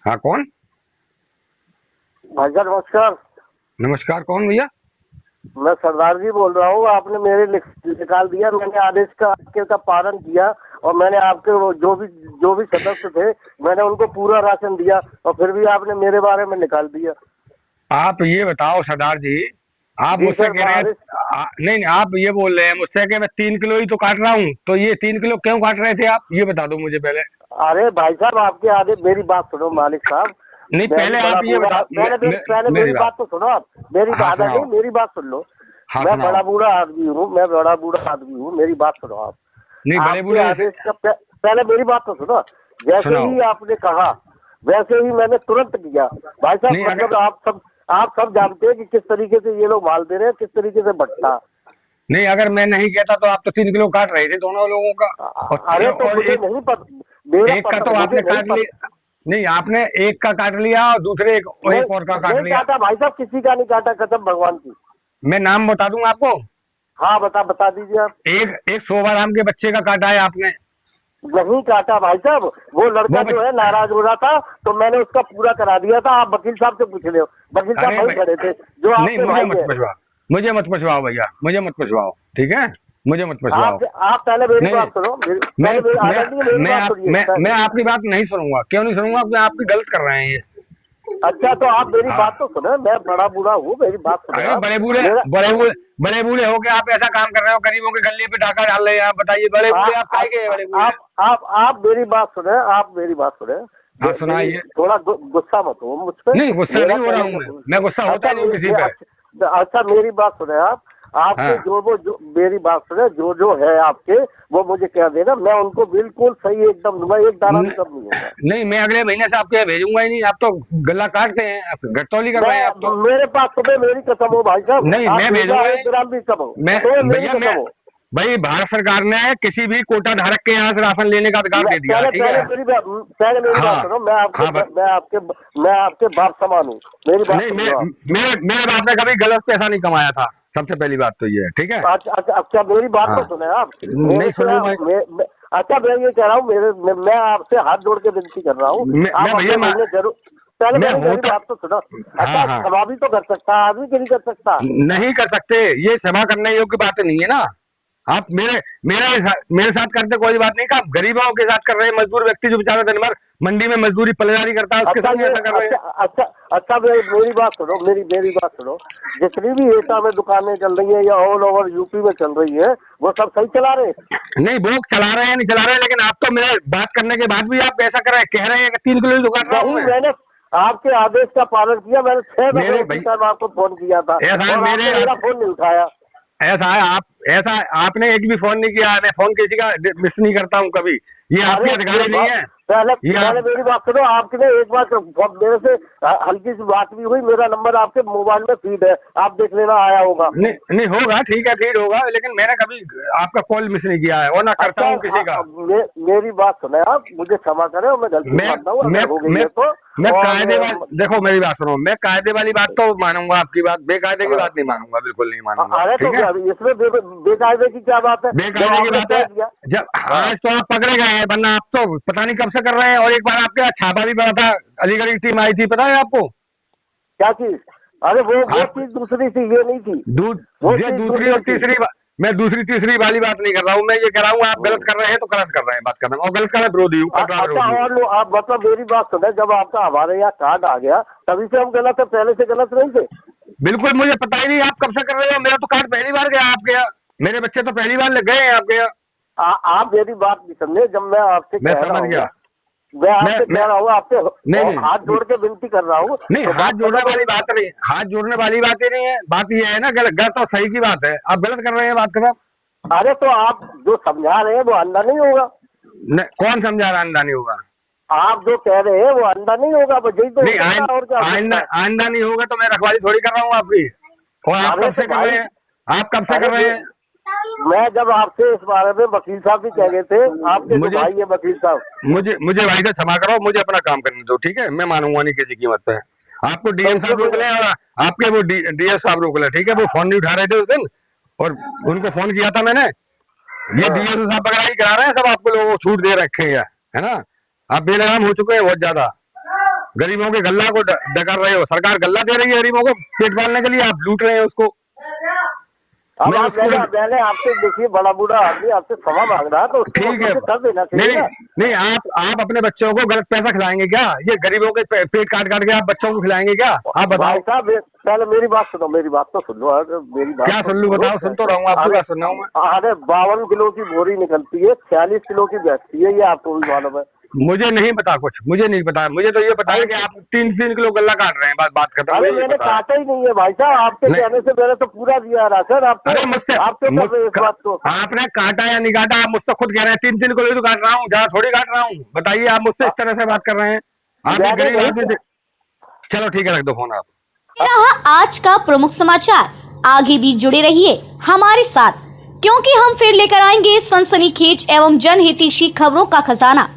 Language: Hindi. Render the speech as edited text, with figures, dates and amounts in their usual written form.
हाँ, कौन? भाई साहब नमस्कार। नमस्कार, कौन भैया? मैं सरदार जी बोल रहा हूँ। आपने मेरे निकाल दिया, मैंने आदेश का आपके का पालन किया और मैंने आपके वो जो भी सदस्य थे मैंने उनको पूरा राशन दिया और फिर भी आपने मेरे बारे में निकाल दिया। आप ये बताओ सरदार जी, आप जी मुझसे सर, कह रहे हैं नहीं नहीं, आप ये बोल रहे हैं मुझसे कि मैं 3 किलो ही तो काट रहा हूँ, तो ये 3 किलो क्यों काट रहे थे आप, ये बता दो मुझे पहले। अरे भाई साहब, आपके आदेश, मेरी बात सुनो मालिक साहब। नहीं, मैं भी पहले बड़ा आप ये बूढ़ा, बताओ। पहले मेरी मेरी बात। बात तो सुनो आप। मेरी हाँ, बात नहीं, सुनाओ। मेरी बात सुन लो। हाँ, मैं सुनाओ। बड़ा बूढ़ा आदमी हूँ, मैं बड़ा बूढ़ा आदमी हूँ, मेरी बात सुनो आप। नहीं, बड़े आपके बूढ़े आदेश का पहले मेरी बात तो सुनो। जैसे सुनाओ। ही आपने कहा वैसे ही मैंने तुरंत किया। भाई साहब, नहीं, मतलब अगर आप सब जानते हैं कि किस तरीके से ये लोग माल दे रहे हैं, किस तरीके से भट्टा। नहीं, अगर मैं नहीं कहता तो आप तो 3 किलो काट रहे थे दोनों लोगों का। अरे तो और मुझे एक नहीं पता, मेरा एक का पता तो मुझे आपने नहीं काट पता। लिया। नहीं, आपने एक का काट लिया और दूसरे एक और का नहीं काट नहीं लिया। काटा भाई साहब, किसी का नहीं काटा, कसम भगवान की। मैं नाम बता दूंगा आपको। हाँ बता दीजिए आप। एक एक शोभाराम के बच्चे का काटा है आपने। नहीं काटा भाई साहब, वो लड़का वो जो है नाराज हो रहा था तो मैंने उसका पूरा करा दिया था। आप वकील साहब से पूछ लो, वकील साहब अरे वही भाई, खड़े थे जो नहीं, आपके मुझे भाई मत है। पूछवाओ। मुझे मत पूछवाओ भैया, मुझे मत पूछवाओ, ठीक है? मुझे मत पूछवाओ। आप पहले मेरी नहीं, बात सुनो, मैं पहले मेरी मैं आदरणीय मेरी बात सुनिए मैं आपकी बात नहीं सुनूंगा। क्यों नहीं सुनूंगा? क्योंकि आपकी गलत कर रहे हैं ये। अच्छा तो आप मेरी हाँ। बात तो सुनो, मैं बड़ा बूढ़ा हूँ, मेरी बात सुनो अरे आप। बड़े बूढ़े, मेरा बड़े बूढ़े, बड़े बूढ़े हो के आप ऐसा काम कर रहे हो, गरीबों के गले पे डाका डाल रहे हैं। आप बताइए, बड़े आ, बूढ़े आप आ, काहे के हैं बड़े बूढ़े? आप मेरी बात सुने, आप मेरी बात सुने। हाँ, सुनाइए। थोड़ा गुस्सा मत हो मुझ पे। नहीं, गुस्सा मेरा नहीं हो रहा हूँ कहने का मैं गुस्सा होता अच्छा नहीं हूँ किसी पे। अच्छा मेरी बात सुने आप। आपके हाँ। जो मेरी बात सुने, जो है आपके, वो मुझे कह देना, मैं उनको बिल्कुल सही एकदम दूंगा, एक दाना भी कम नहीं होगा। नहीं, मैं अगले महीने से आपके यहाँ भेजूंगा ही नहीं। आप तो गला काटते हैं, आप घटतौली कर रहे हैं आप तो। मेरे पास तुम्हें मेरी कसम हो भाई साहब, नहीं, आप मैं भेजा भेजूंगा एक ही। ग्राम भी कम हो, मैं तुम्हें मेरी भैया, मैं कसम हो। भाई, भारत सरकार ने किसी भी कोटा धारक के यहाँ से राशन लेने का अधिकार दे दिया, पहले ठीक है? पहले मेरी बात हाँ। सुनो। हाँ, मैं आपके बाप समान हूँ, मेरी बात नहीं, सुनो आप। मेरे बाप ने कभी गलत पैसा नहीं कमाया था। सबसे पहली बात तो ये है, ठीक है? अच्छा मेरी बात हाँ। तो सुने आप। नहीं सुनूंगा। अच्छा मैं ये कह रहा हूँ, मैं आपसे हाथ जोड़ के विनती कर रहा हूँ, मैं आप भैया, अपने महीने जरूर। पहले मैं मेरी होता। बात तो सुनो। अच्छा हाँ, हाँ। क्षमा भी तो कर सकता है आदमी, क्यों नहीं कर सकता? नहीं कर सकते, ये क्षमा करने योग्य बात नहीं है ना। आप मेरे साथ करते कोई बात नहीं, का आप गरीबों के साथ कर रहे हैं। मजदूर व्यक्ति जो बेचारा दिन भर मंडी में मजदूरी पलेदारी करता है, उसके अच्छा साथ ये ऐसा कर रहे हैं। अच्छा मेरी बात सुनो, मेरी बात सुनो। जितनी भी एटा में दुकानें चल रही है या ऑल ओवर यूपी में चल रही है, वो सब सही चला रहे हैं? नहीं, वो चला रहे हैं, नहीं चला रहे हैं, लेकिन आप तो मेरे बात करने के बाद भी आप ऐसा कह रहे हैं कि 3 किलो ही तो काट रहा हूँ नहीं, मैं। मैंने आपके आदेश का पालन किया। मैंने 6 मेरे दफे भाई, उसी टाइम आपको फोन किया था ऐसा है और आपने मेरा फोन नहीं उठाया। ऐसा है, आपने एक भी फोन नहीं किया है। मैं फोन किसी का मिस नहीं करता हूँ कभी। ये आपके अधिकारी नहीं है। पहले मेरी बात सुनो। आपने एक बार मेरे से हल्की सी बात भी हुई, मेरा नंबर आपके मोबाइल में फीड है, आप देख लेना, आया होगा। नहीं, नहीं होगा, ठीक है, ठीक होगा, लेकिन मैंने कभी आपका कॉल मिस नहीं किया है और ना करता हूँ किसी का। मेरी बात सुने आप, मुझे क्षमा करें और मैं गलती मानता हूँ अगर हो गई है तो। मैं कायदे वाली, देखो मेरी बात सुनो, मैं कायदे वाली बात तो मानूंगा आपकी बात, बेकायदे की बात नहीं मानूंगा, बिल्कुल नहीं मानूंगा। अरे तो ठीक है? इसमें बेकायदे की क्या बात है? बेकायदे की बात है। जब आज तो आप पकड़े गए हैं, वरना आप तो पता नहीं कब से कर रहे हैं। और एक बार आपके यहाँ छापा भी पड़ा था, अलीगढ़ की टीम आई थी, पता है आपको? क्या चीज? अरे वो आप चीज दूसरी थी, ये नहीं थी। वो ये चीज दूसरी और थी। तीसरी मैं दूसरी तीसरी वाली बात नहीं कर रहा हूँ। मैं ये कह रहा हूँ, आप गलत कर रहे हैं तो गलत कर रहे हैं, बात कर रहा हूँ। और गलत का मैं विरोधी हूँ, कटरा अच्छा विरोधी हूँ। और आप मतलब मेरी बात सुने, जब आपका हमारे यहाँ कार्ड आ गया तभी से हम गलत है, पहले से गलत नहीं थे? बिल्कुल, मुझे पता ही नहीं आप कब से कर रहे हो। मेरा तो कार्ड पहली बार गया आपके यहाँ। मेरे बच्चे तो पहली बार लग गए हैं आपके यहाँ। आप मेरी बात नहीं समझे। जब मैं आपसे मैं कह रहा समझ हूँ, गया। मैं आपसे कह रहा हूँ, आपसे नहीं, हाथ जोड़ के विनती कर रहा हूँ। नहीं, तो हाथ जोड़ने वाली बात नहीं, हाथ जोड़ने वाली बात ही नहीं है। बात ये है ना, गलत और सही की बात है। आप गलत कर रहे हैं बात कर। अरे तो आप जो समझा रहे हैं वो अंधा नहीं होगा? कौन समझा रहा अंधा नहीं होगा? आप जो कह रहे हैं वो अंधा नहीं होगा? बस यही तो नहीं, और क्या? आइंदा नहीं होगा तो मैं रखवाली थोड़ी कर रहा हूँ आपकी। और आप कब से कर रहे हैं? आप कब से कर रहे हैं? मैं जब आपसे इस बारे में वकील साहब भी कह गए थे, आपके जो भाई है वकील साहब। मुझे भाई से क्षमा करो, मुझे अपना काम करने दो, ठीक है? मैं मानूंगा नहीं किसी कीमत पे। आपको डीएम साहब रोक ले और आपके वो डीएस साहब रोक ले, ठीक है? वो फोन नहीं उठा रहे थे उस दिन, और उनको फोन किया था मैंने। ये डीएस साहब पकड़ाई करा रहे हैं सब, आपको लोगों को छूट दे रखे हैं, है ना? आप बेलगाम हो चुके हैं बहुत ज्यादा। गरीबों के गल्ला को डकर रहे हो। सरकार गल्ला दे रही है गरीबों को पेट पालने के लिए, आप लूट रहे हैं उसको। अब मैं उसको मैंने आपसे देखिए बड़ा बूढ़ा आदमी आपसे क्षमा मांग रहा है तो उसको ठीक है, कर देना चाहिए ना। नहीं आप अपने बच्चों को गलत पैसा खिलाएंगे क्या? ये गरीबों के पेट काट काट के आप बच्चों को खिलाएंगे क्या? आप बताओ। भाई साहब पहले मेरी बात सुनो, मेरी बात तो सुन लो। मेरी बात क्या सुन लूं? बताओ, सुन तो रहा हूँ, आपकी बात सुन रहा हूँ मैं। अरे 52 किलो की बोरी निकलती है, 46 किलो की बेचती है, ये आपको भी मालूम है। मुझे नहीं पता कुछ, मुझे नहीं पता। मुझे तो ये पता है कि आप 3 किलो गल्ला काट रहे हैं। बात खत्म। अरे मैंने काटा ही नहीं है भाई साहब, आपके कहने से मैंने तो पूरा दिया रहा सर। आप अरे मुझसे इस बात को आपने काटा या नहीं काटा, आप मुझसे खुद कह रहे हैं 3 किलो तो काट रहा हूँ, जहाँ थोड़ी काट रहा हूँ। बताइए, आप मुझसे इस तरह से बात कर रहे हैं। आप एक गरीब आदमी। चलो ठीक है, रख दो फोन आप। रहा आज का प्रमुख समाचार। आगे भी जुड़े रहिए हमारे साथ, क्योंकि हम फिर लेकर आएंगे सनसनीखेज एवं जनहितैषी खबरों का खजाना।